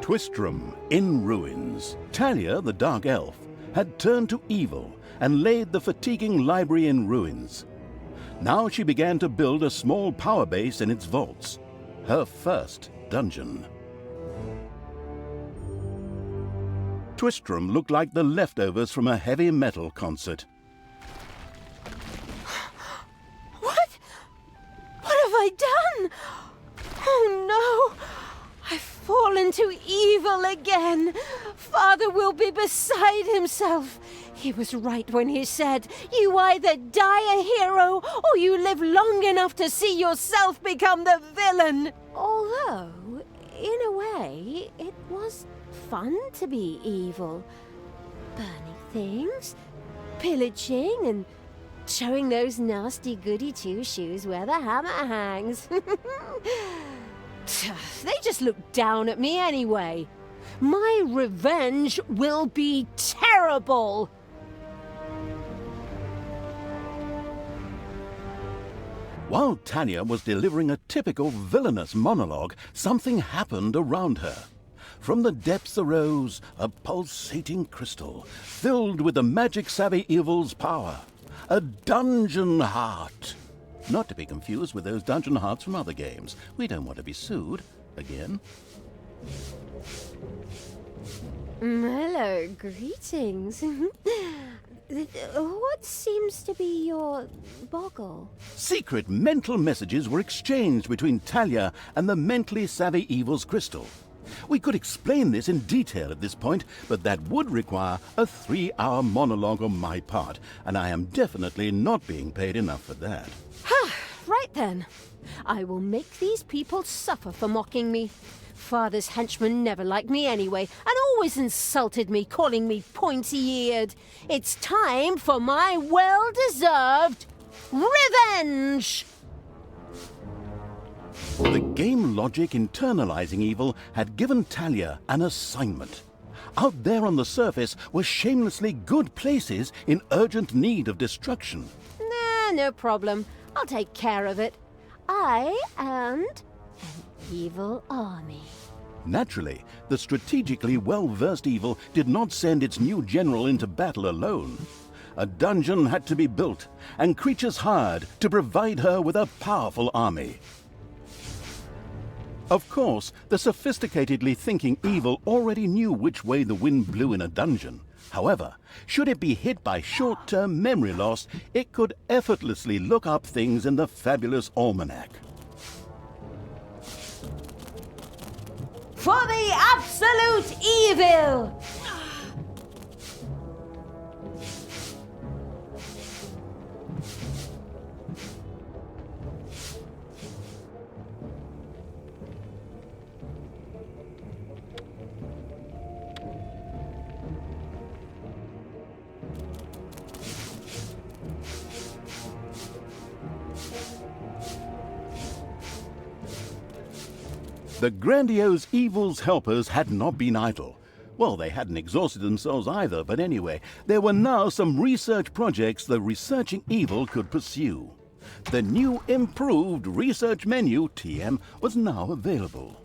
Twistram in ruins. Talia, the dark elf, had turned to evil and laid the fatiguing library in ruins. Now she began to build a small power base in its vaults. Her first dungeon. Twistram looked like the leftovers from a heavy metal concert. What? What have I done? Oh no! I've fallen to evil again. Father will be beside himself. He was right when he said, you either die a hero or you live long enough to see yourself become the villain. Although, in a way, it was fun to be evil. Burning things, pillaging, and showing those nasty goody two-shoes where the hammer hangs. They just look down at me anyway. My revenge will be terrible. While Talia was delivering a typical villainous monologue, something happened around her. From the depths arose a pulsating crystal, filled with the magic-savvy evil's power. A dungeon heart. Not to be confused with those dungeon hearts from other games. We don't want to be sued again. Hello, greetings. What seems to be your boggle? Secret mental messages were exchanged between Talia and the mentally savvy evil's crystal. We could explain this in detail at this point, but that would require a 3-hour monologue on my part, and I am definitely not being paid enough for that. Right then. I will make these people suffer for mocking me. Father's henchmen never liked me anyway, and always insulted me, calling me pointy-eared. It's time for my well-deserved revenge! The game logic internalizing evil had given Talia an assignment. Out there on the surface were shamelessly good places in urgent need of destruction. Nah, no problem. I'll take care of it. I and an evil army. Naturally, the strategically well-versed evil did not send its new general into battle alone. A dungeon had to be built, and creatures hired to provide her with a powerful army. Of course, the sophisticatedly thinking evil already knew which way the wind blew in a dungeon. However, should it be hit by short-term memory loss, it could effortlessly look up things in the fabulous almanac. For the absolute evil! The grandiose evil's helpers had not been idle. Well, they hadn't exhausted themselves either, but anyway, there were now some research projects the researching evil could pursue. The new improved research menu, TM, was now available.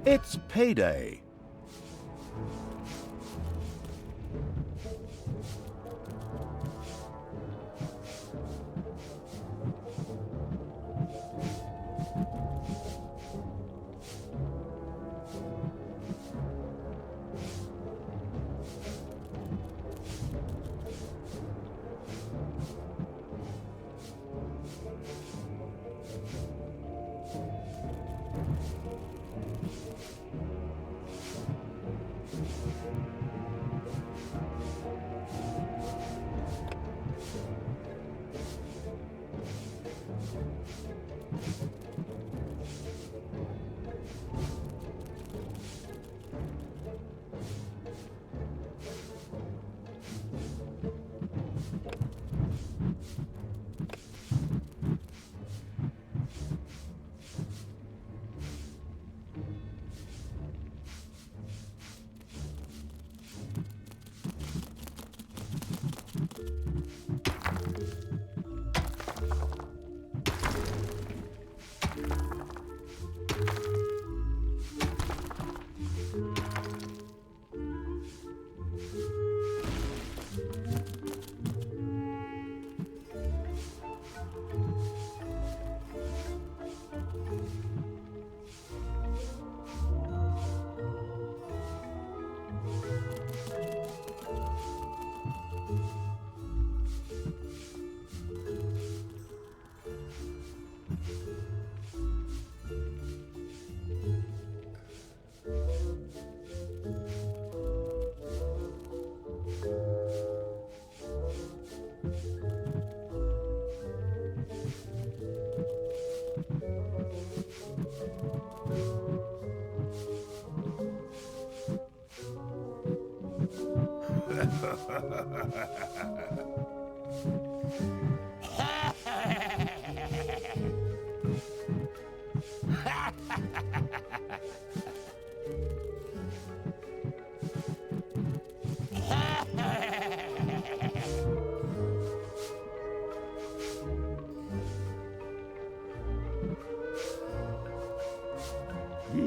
It's payday.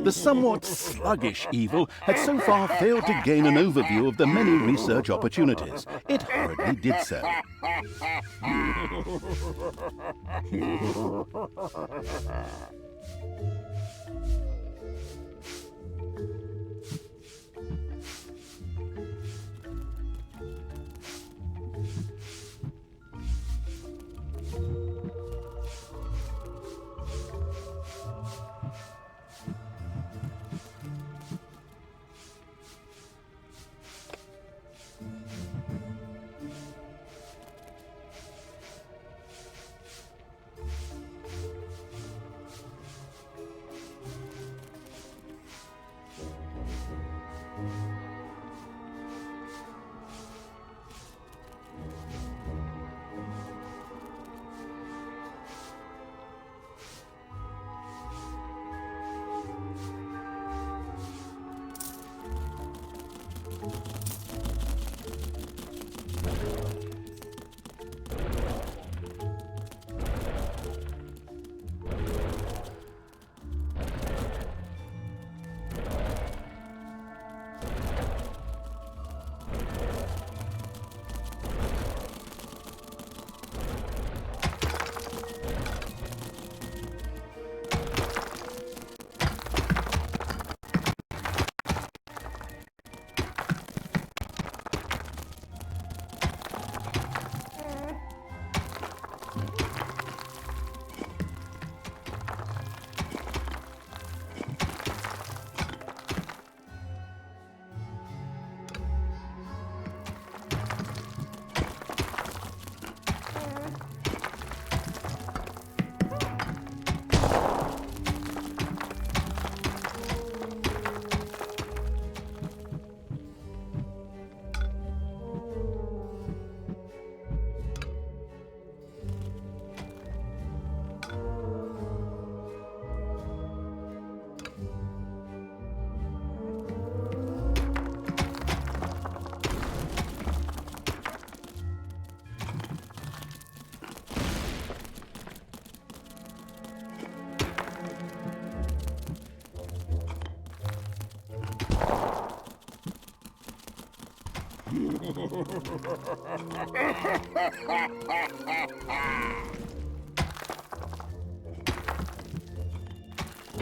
The somewhat sluggish evil had so far failed to gain an overview of the many research opportunities. It hurriedly did so.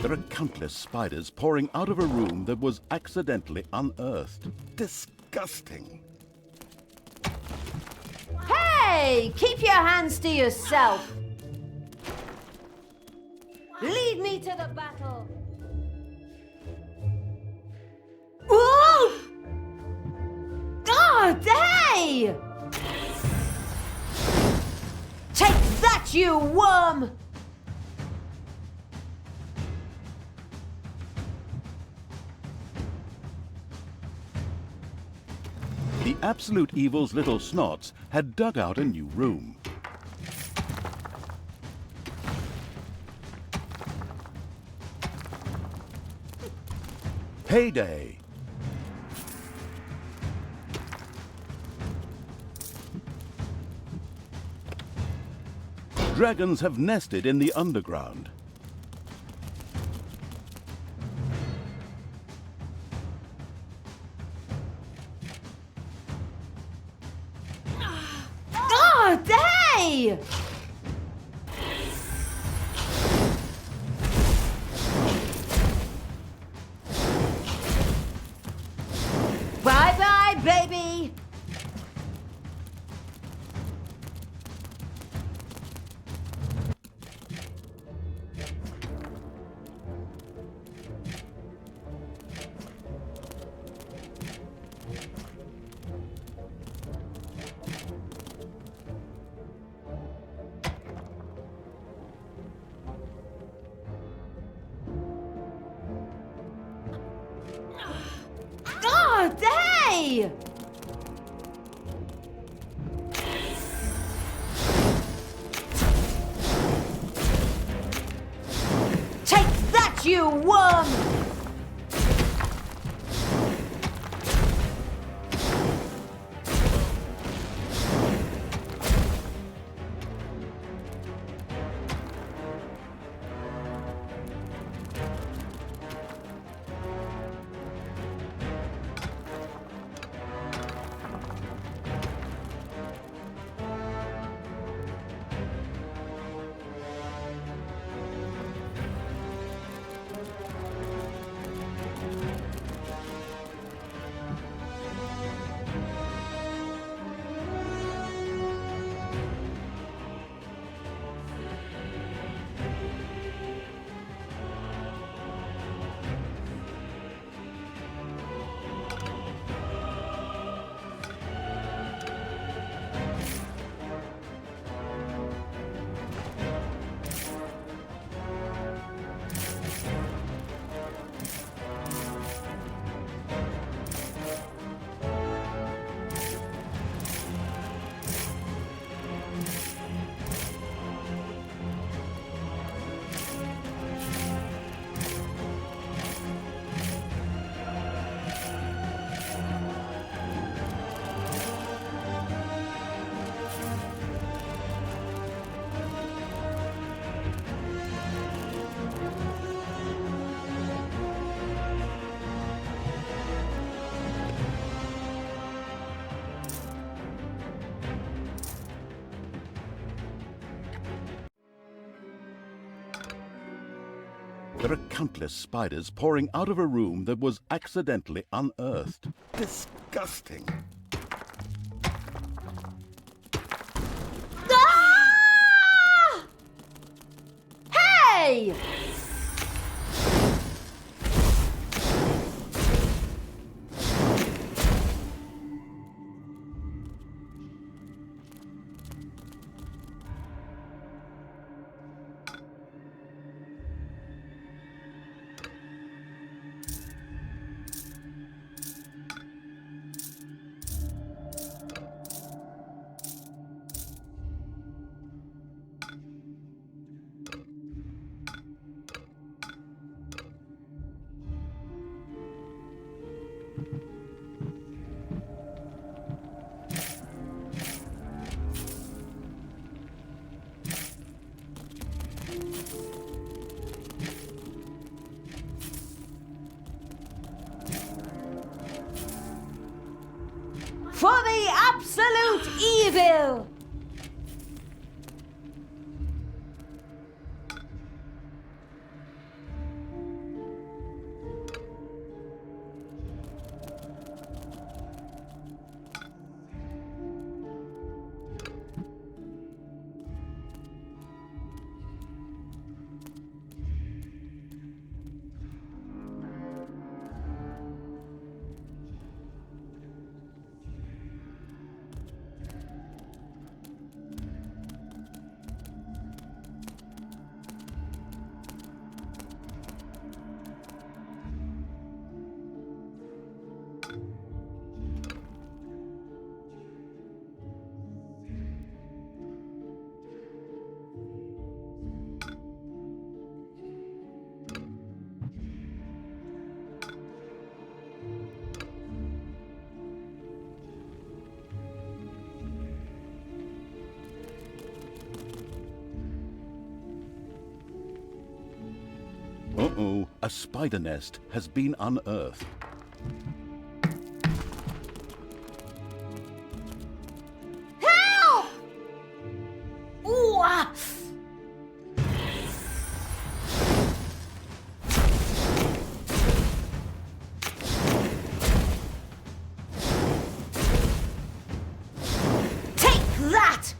There are countless spiders pouring out of a room that was accidentally unearthed. Disgusting. Hey! Keep your hands to yourself! Lead me to the battle! Whoa! Oh, hey! Take that, you worm! The Absolute Evil's little snots had dug out a new room. Payday! Dragons have nested in the underground. Oh, hey! Bye-bye, baby! Oh, hey! Take that, you worm! There are countless spiders pouring out of a room that was accidentally unearthed. Disgusting. Ah! Hey! for the absolute evil! Uh-oh, a spider nest has been unearthed. Help! Ooh, ah. Take that!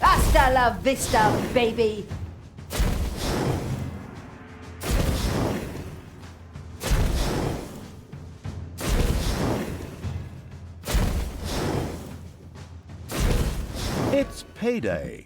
Hasta la vista, baby! It's payday.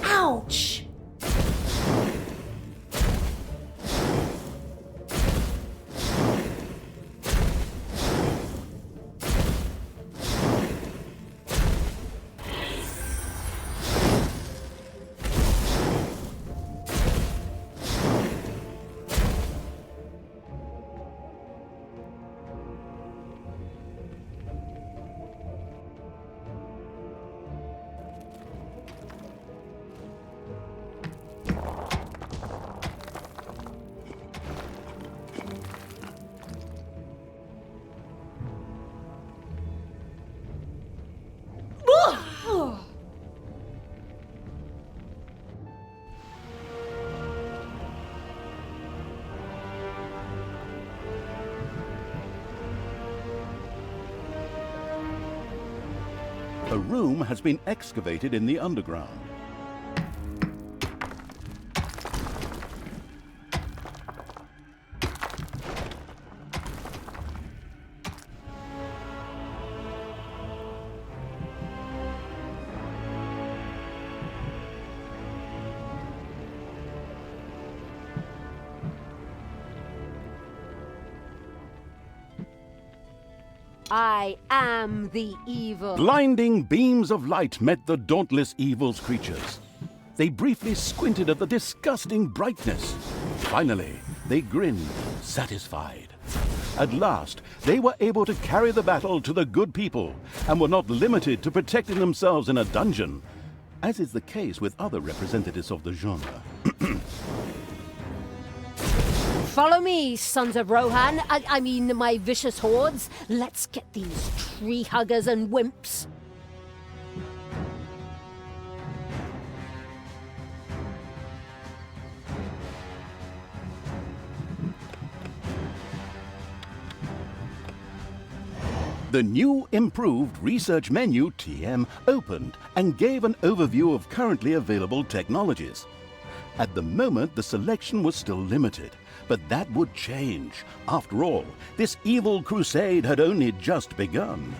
Ouch! A room has been excavated in the underground. I am the evil. Blinding beams of light met the dauntless evil's creatures. They briefly squinted at the disgusting brightness. Finally, they grinned, satisfied. At last, they were able to carry the battle to the good people and were not limited to protecting themselves in a dungeon, as is the case with other representatives of the genre. Follow me, sons of Rohan. I mean, my vicious hordes. Let's get these tree huggers and wimps. The new improved research menu TM opened and gave an overview of currently available technologies. At the moment, the selection was still limited, but that would change. After all, this evil crusade had only just begun.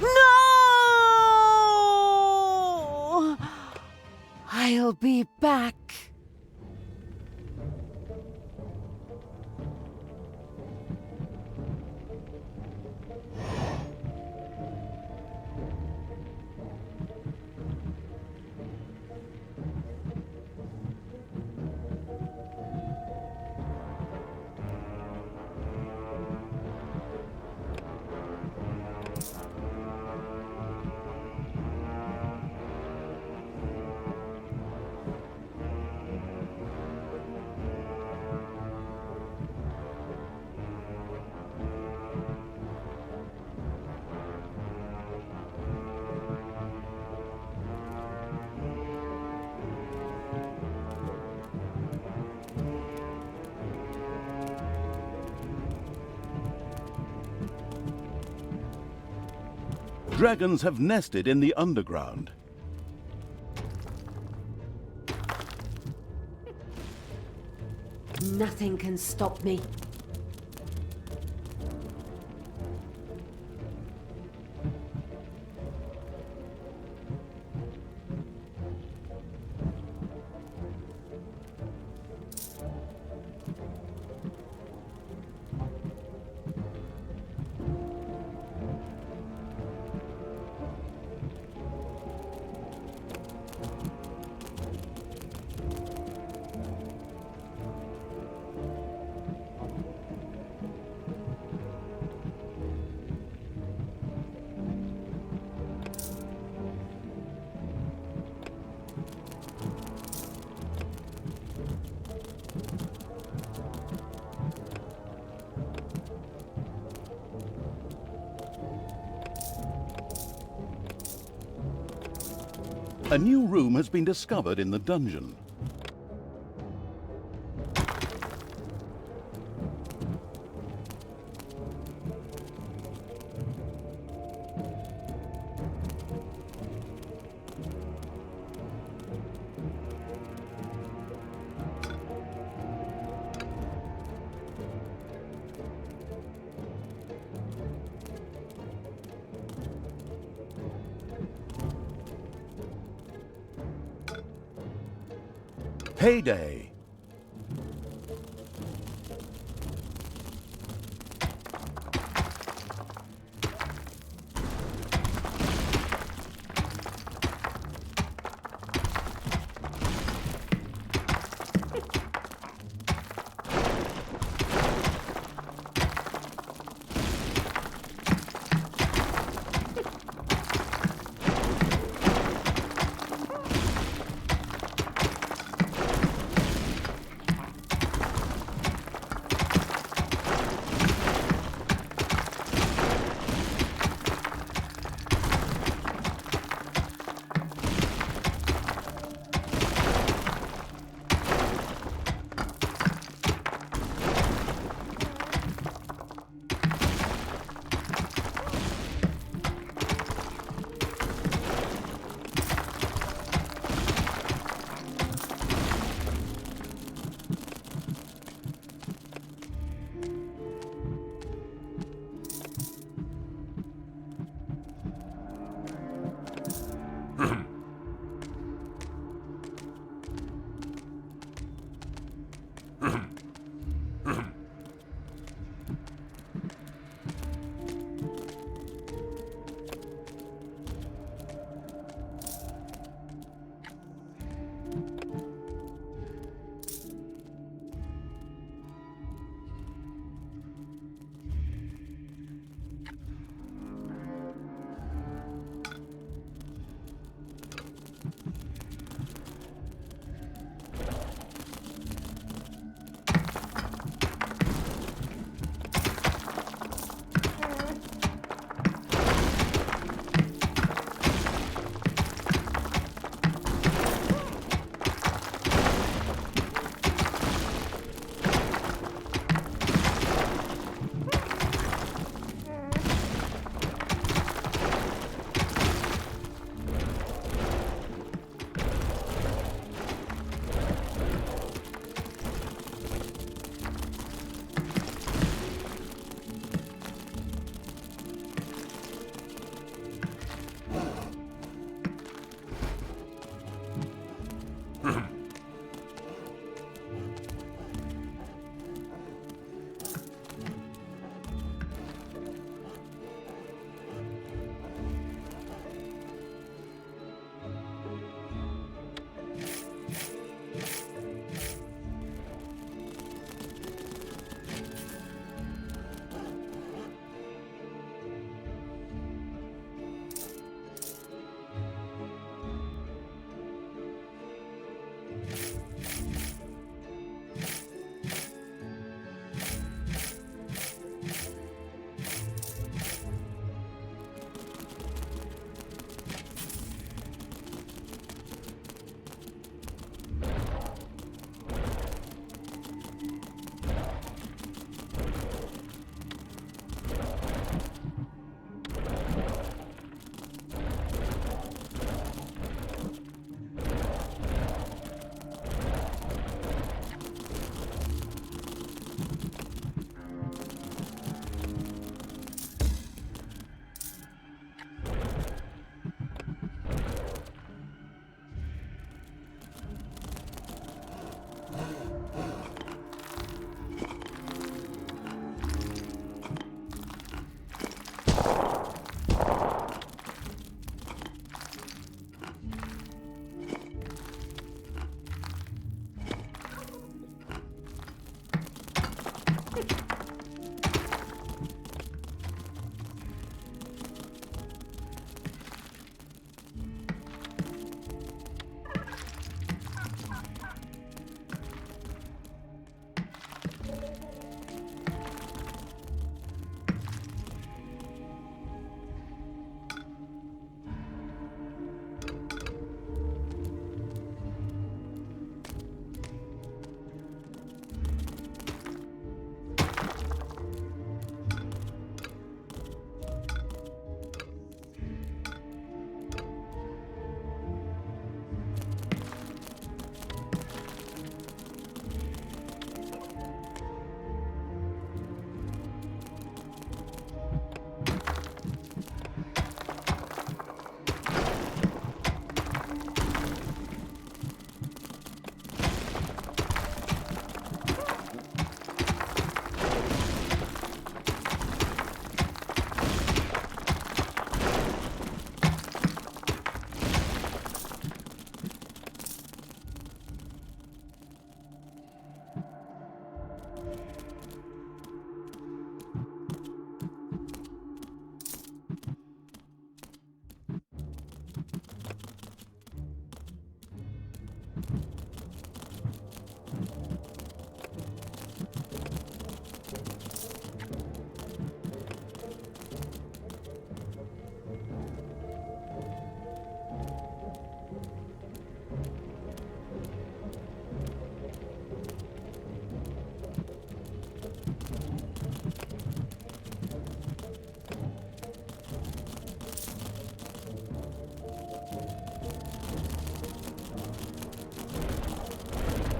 No! I'll be back. Dragons have nested in the underground. Nothing can stop me. A new room has been discovered in the dungeon. Payday!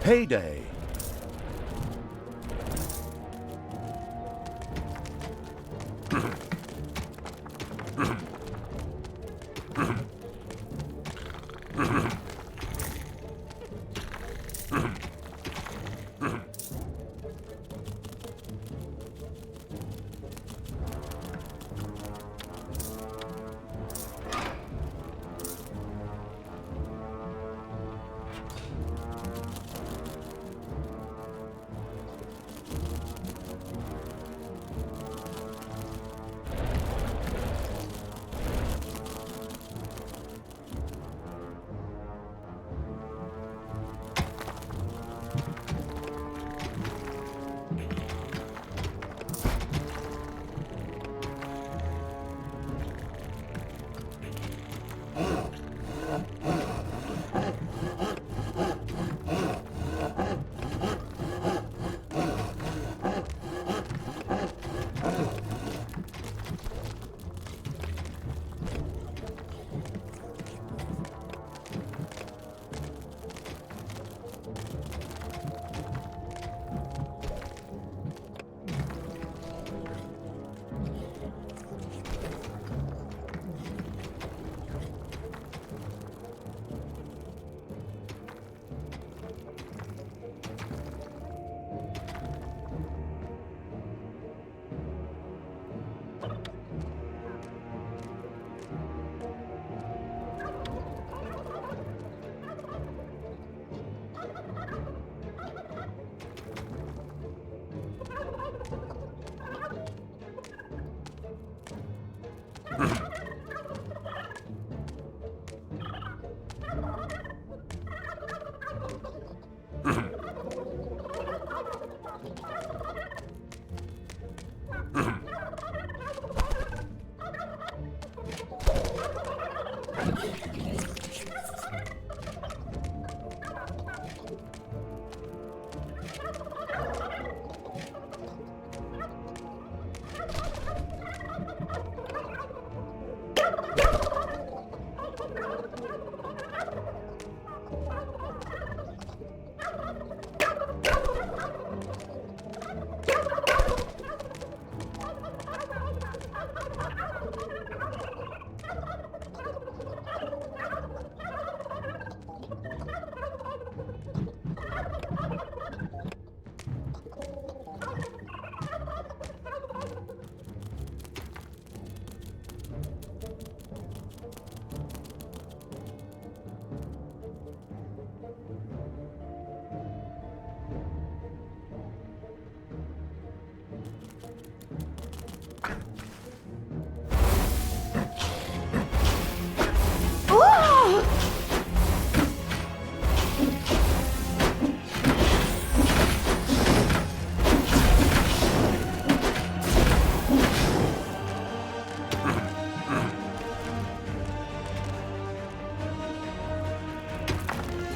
Payday.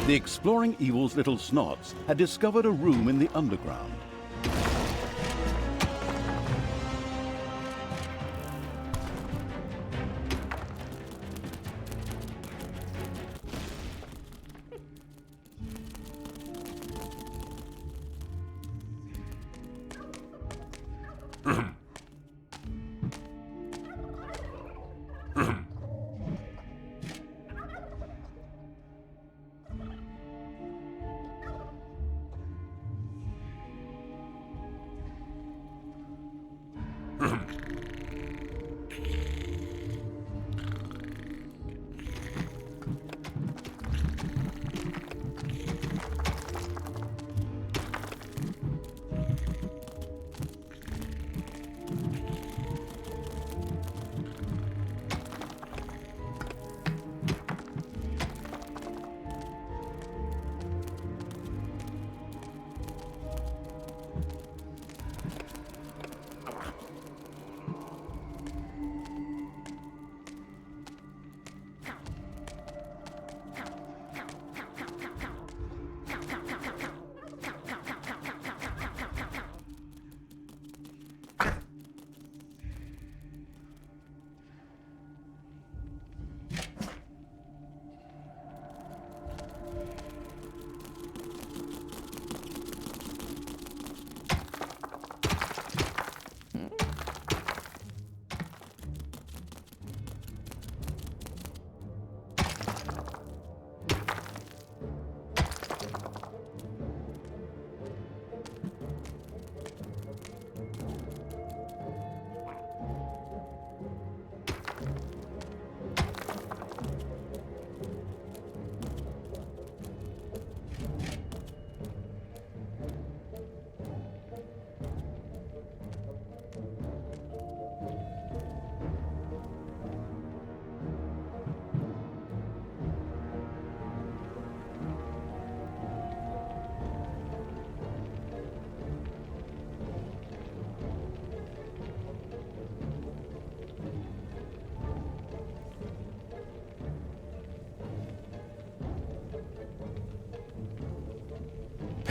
The exploring evil's little snots had discovered a room in the underground.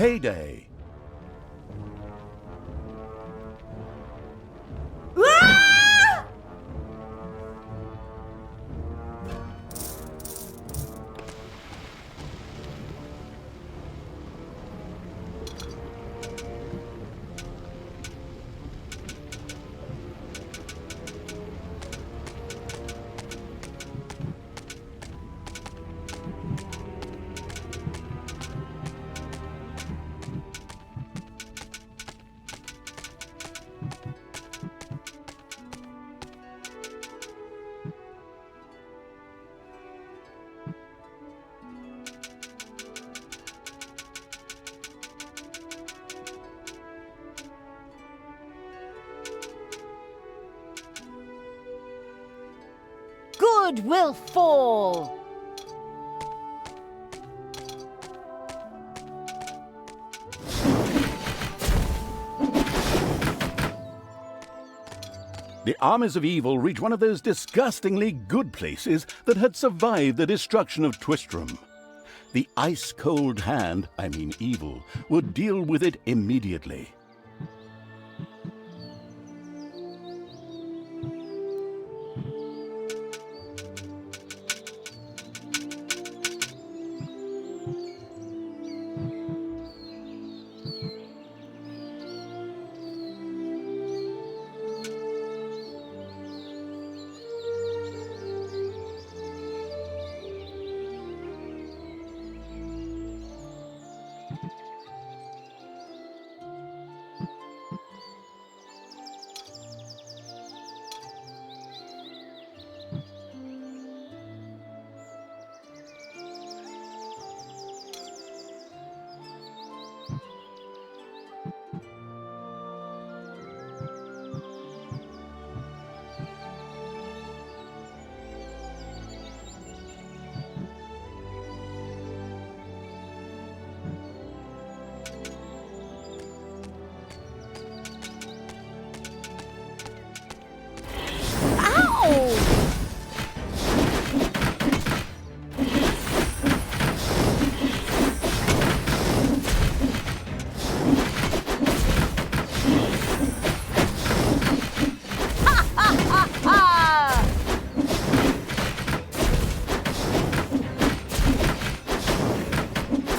payday. Good will fall. The armies of evil reached one of those disgustingly good places that had survived the destruction of Twistram. The ice-cold hand, I mean evil, would deal with it immediately.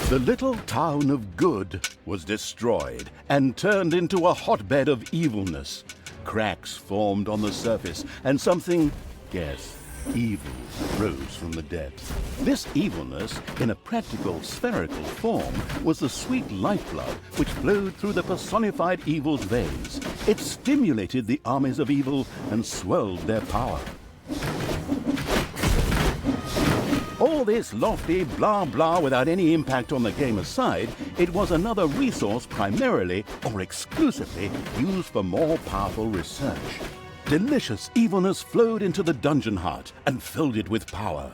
The little town of Good was destroyed and turned into a hotbed of evilness. Cracks formed on the surface, and something, guess, evil rose from the depths. This evilness, in a practical spherical form, was the sweet lifeblood which flowed through the personified evil's veins. It stimulated the armies of evil and swelled their power. All this lofty blah blah without any impact on the game aside, it was another resource primarily or exclusively used for more powerful research. Delicious evilness flowed into the dungeon heart and filled it with power.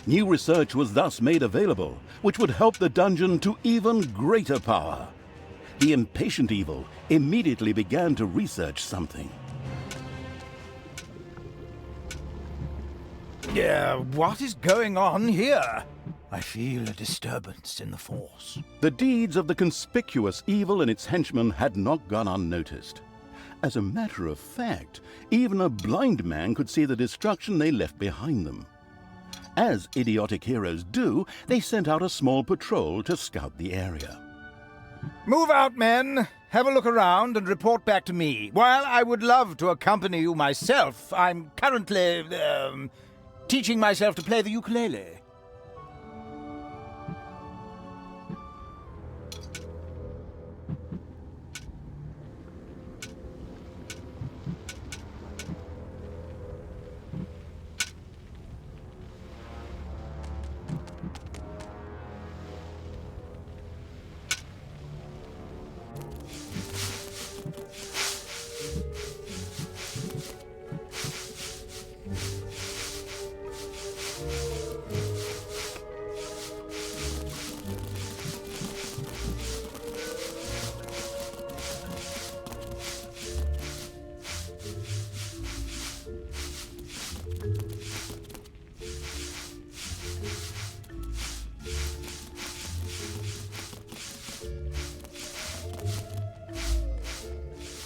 New research was thus made available, which would help the dungeon to even greater power. The impatient evil immediately began to research something. What is going on here? I feel a disturbance in the force. The deeds of the conspicuous evil and its henchmen had not gone unnoticed. As a matter of fact, even a blind man could see the destruction they left behind them. As idiotic heroes do, they sent out a small patrol to scout the area. Move out, men! Have a look around and report back to me. While I would love to accompany you myself, I'm currently, teaching myself to play the ukulele.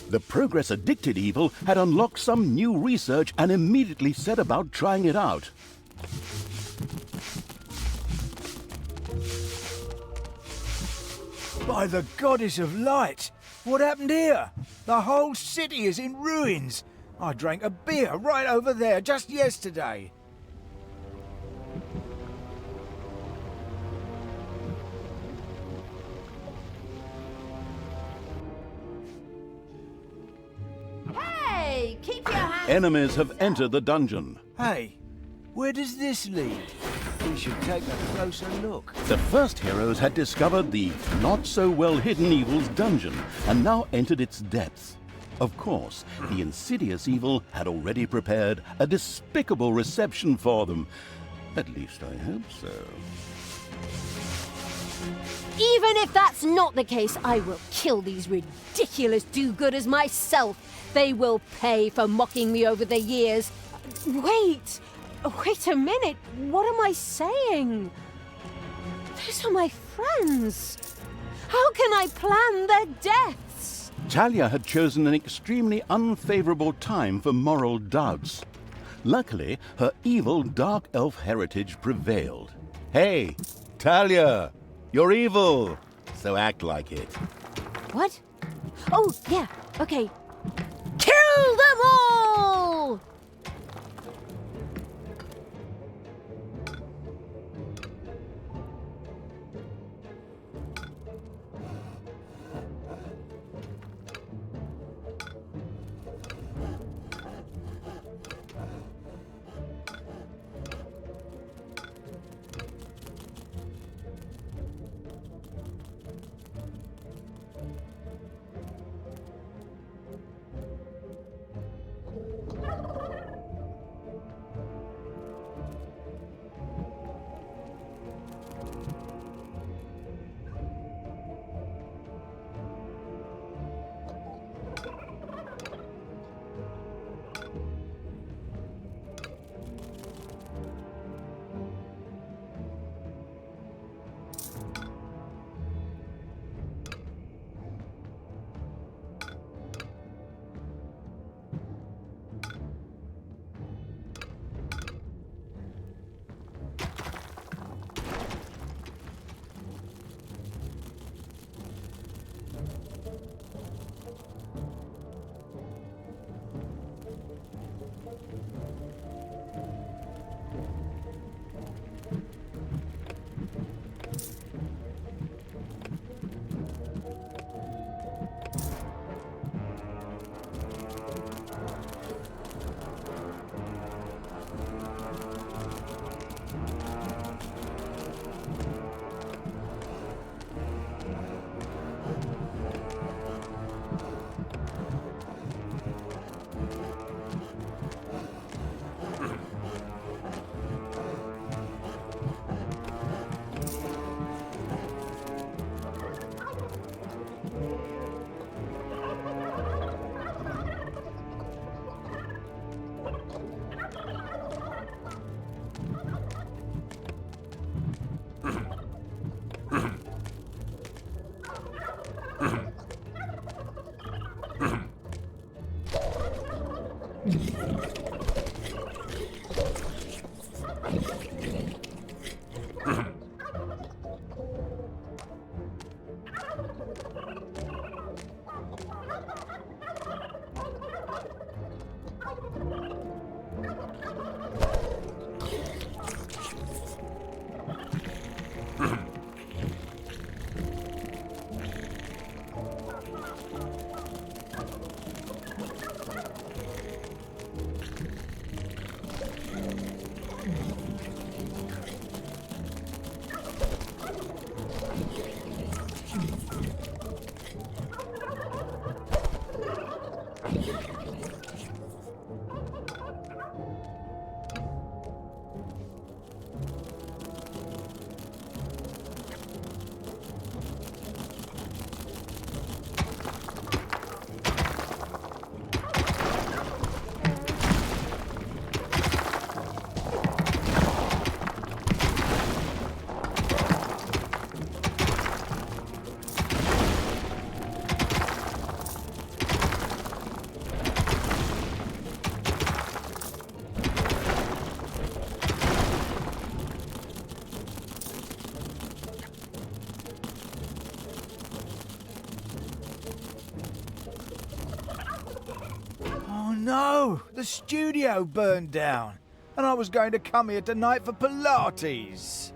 The progress-addicted evil had unlocked some new research and immediately set about trying it out. By the goddess of light! What happened here? The whole city is in ruins. I drank a beer right over there just yesterday. Hey, keep your hands... Enemies have entered the dungeon. Hey, where does this lead? We should take a closer look. The first heroes had discovered the not-so-well-hidden evil's dungeon and now entered its depths. Of course, the insidious evil had already prepared a despicable reception for them. At least I hope so. Even if that's not the case, I will kill these ridiculous do-gooders myself. They will pay for mocking me over the years. Wait a minute. What am I saying? Those are my friends. How can I plan their deaths? Talia had chosen an extremely unfavorable time for moral doubts. Luckily, her evil dark elf heritage prevailed. Hey, Talia, you're evil, so act like it. What? Oh, yeah, okay. Kill them all! no, the studio burned down. And I was going to come here tonight for Pilates.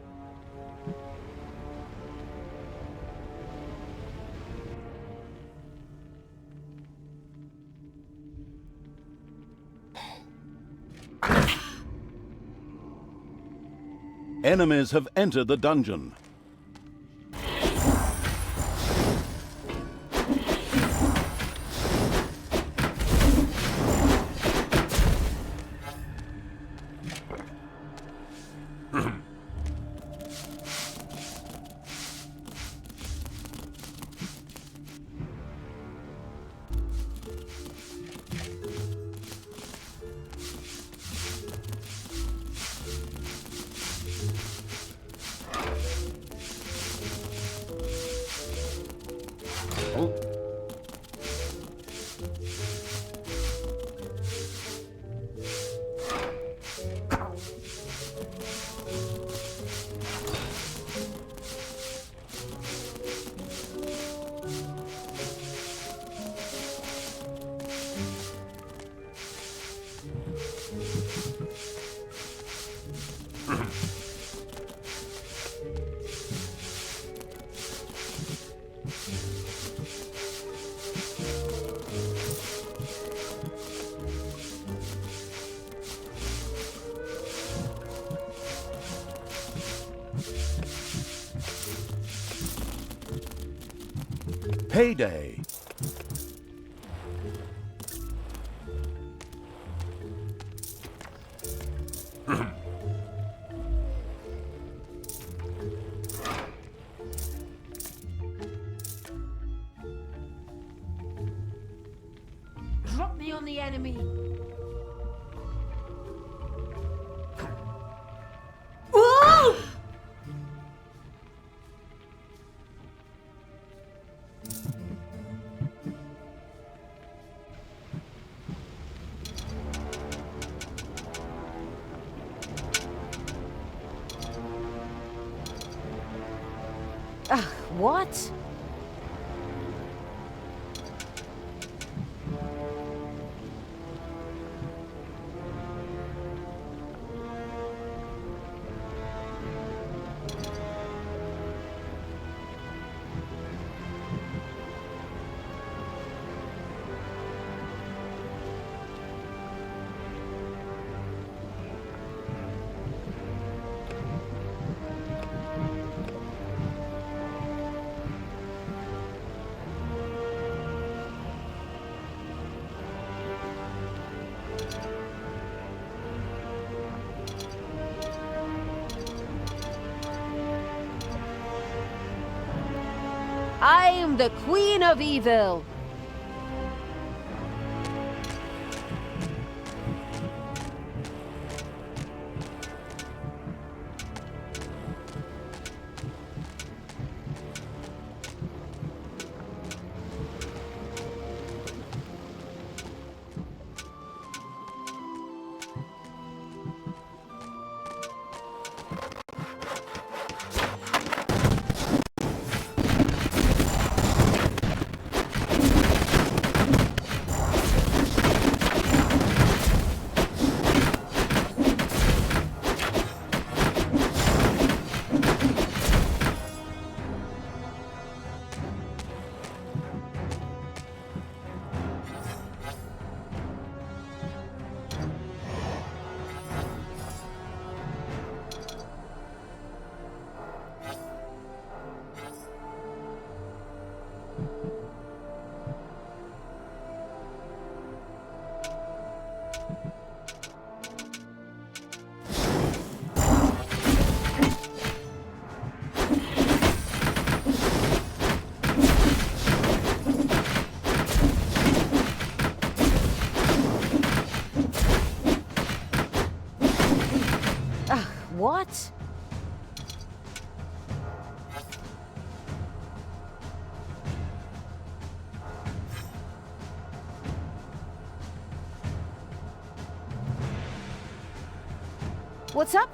Enemies have entered the dungeon. Payday. Drop me on the enemy. Whoa! What? I am the Queen of Evil. What? What's up?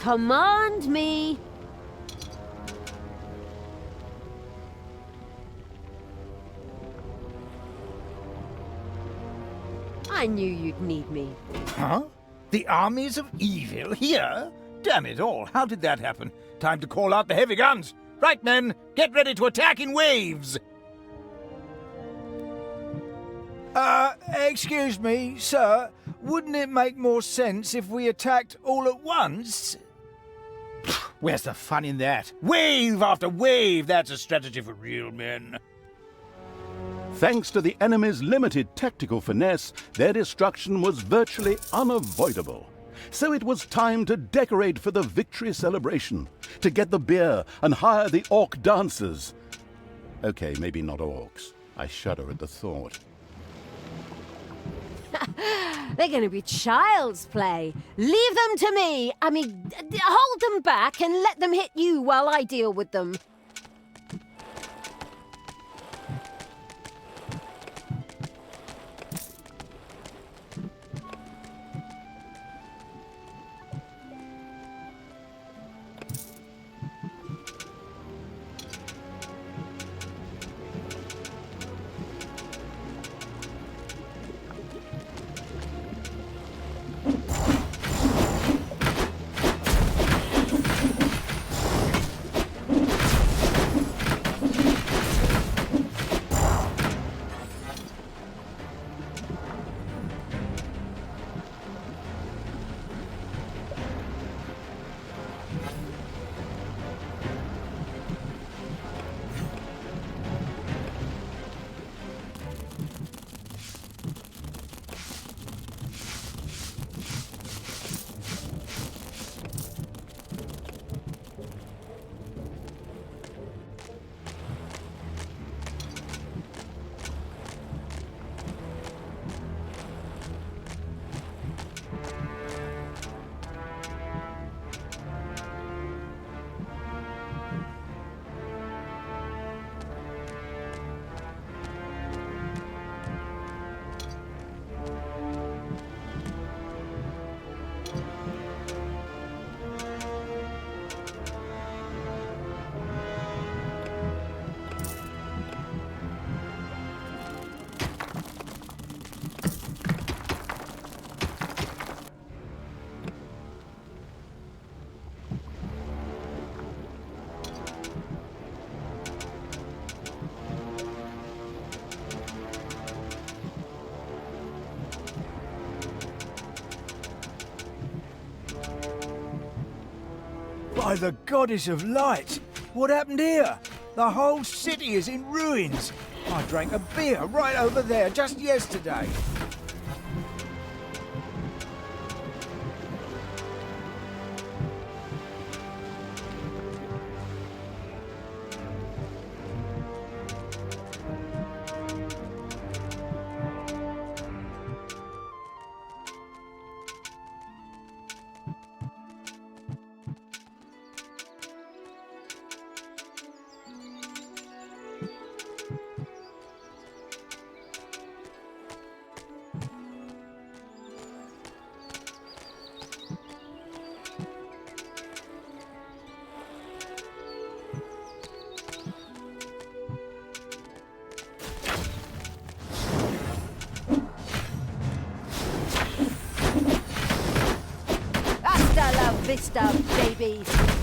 Command me. I knew you'd need me. Huh? The armies of evil here? Damn it all, how did that happen? Time to call out the heavy guns. Right, men, get ready to attack in waves. Excuse me, sir. Wouldn't it make more sense if we attacked all at once? Where's the fun in that? Wave after wave, that's a strategy for real men. Thanks to the enemy's limited tactical finesse, their destruction was virtually unavoidable. So it was time to decorate for the victory celebration, to get the beer and hire the orc dancers. Okay, maybe not orcs. I shudder at the thought. They're going to be child's play. Leave them to me. I mean, hold them back and let them hit you while I deal with them. By the goddess of light! What happened here? The whole city is in ruins. I drank a beer right over there just yesterday. Vista, babies.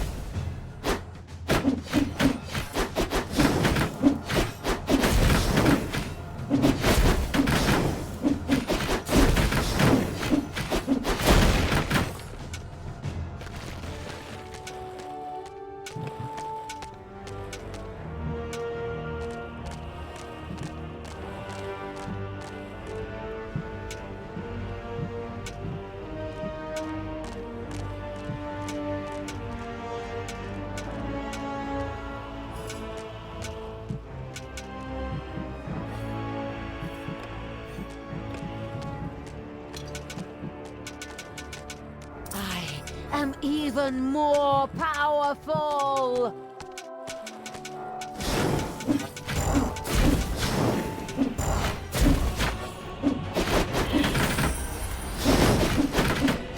am even more powerful!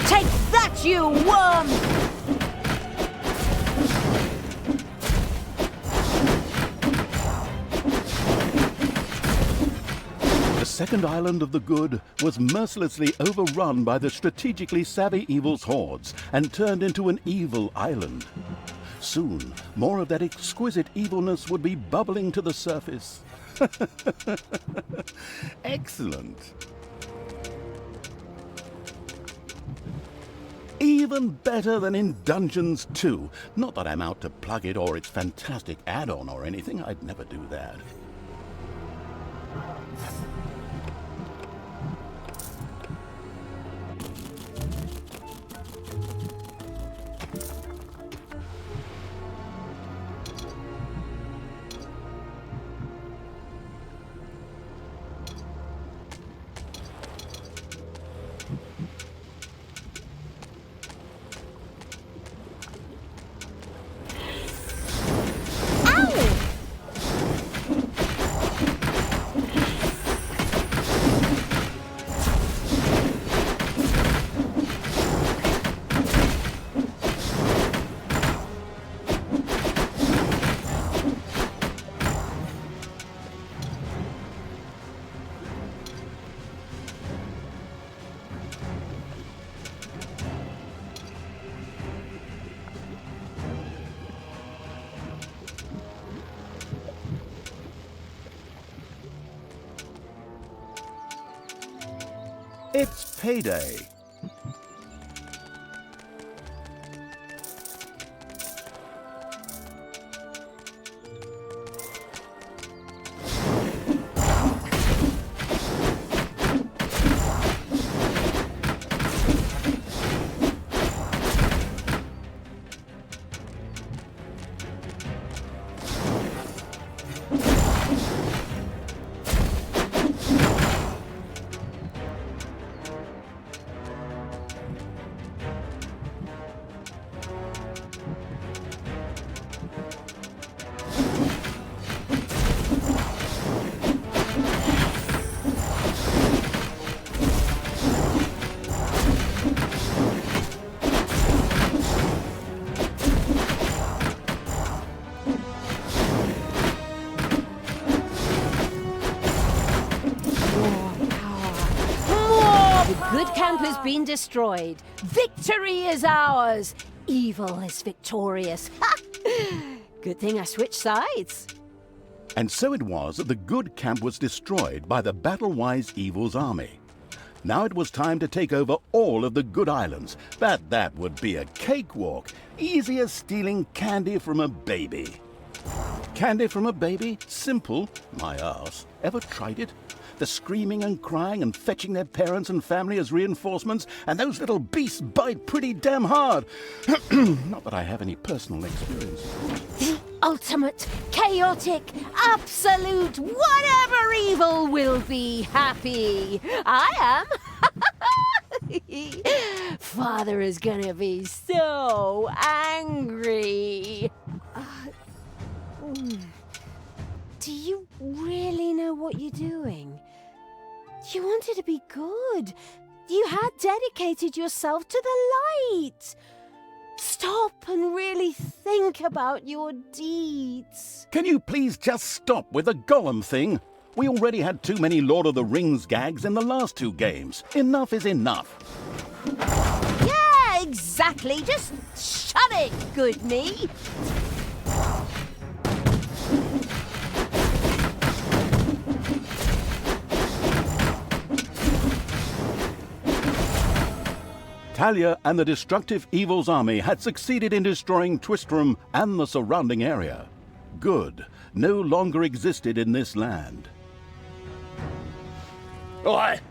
Take that, you worm! second island of the good was mercilessly overrun by the strategically savvy evil's hordes and turned into an evil island. Soon, more of that exquisite evilness would be bubbling to the surface. Excellent. Even better than in Dungeons 2. Not that I'm out to plug it or its fantastic add-on or anything. I'd never do that. It's payday. Has been destroyed. Victory is ours. Evil is victorious. Ha! Good thing I switched sides. And so it was that the good camp was destroyed by the battle-wise evil's army. Now it was time to take over all of the good islands. That would be a cakewalk. Easy as stealing candy from a baby. Candy from a baby? Simple. My arse. Ever tried it? The screaming and crying and fetching their parents and family as reinforcements, and those little beasts bite pretty damn hard. Not that I have any personal experience. The ultimate, chaotic, absolute, whatever evil will be happy. I am. Father is gonna be so angry. Do you really know what you're doing? You wanted to be good. You had dedicated yourself to the light. Stop and really think about your deeds. Can you please just stop with the golem thing? We already had too many Lord of the Rings gags in the last 2 games. Enough is enough. Yeah, exactly. Just shut it, good me. Talia and the destructive evil's army had succeeded in destroying Twistram and the surrounding area. Good no longer existed in this land. Oi!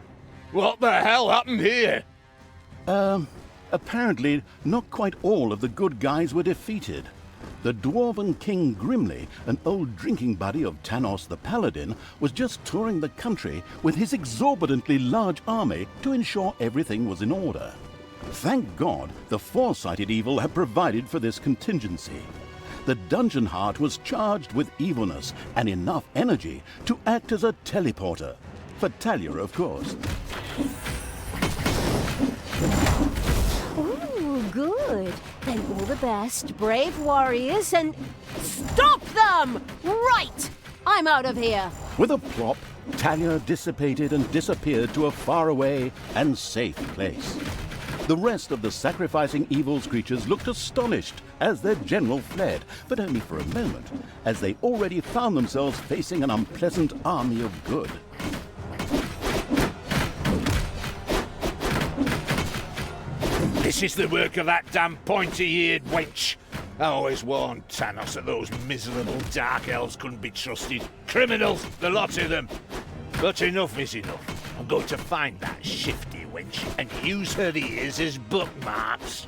What the hell happened here? Apparently not quite all of the good guys were defeated. The dwarven King Grimly, an old drinking buddy of Tanos the Paladin, was just touring the country with his exorbitantly large army to ensure everything was in order. Thank God the foresighted evil had provided for this contingency. The dungeon heart was charged with evilness and enough energy to act as a teleporter. For Talia, of course. Ooh, good. Then all the best, brave warriors, and stop them! Right! I'm out of here. With a plop, Tanya dissipated and disappeared to a faraway and safe place. The rest of the sacrificing evil's creatures looked astonished as their general fled, but only for a moment, as they already found themselves facing an unpleasant army of good. This is the work of that damn pointy-eared wench. I always warned Thanos that those miserable dark elves couldn't be trusted. Criminals, the lot of them. But enough is enough. I'm going to find that shifty wench and use her ears as bookmarks.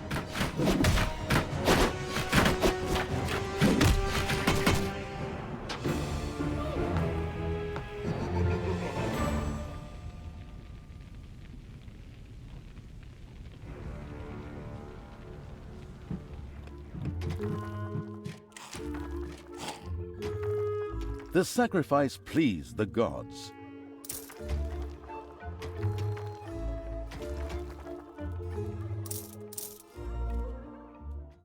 The sacrifice pleased the gods,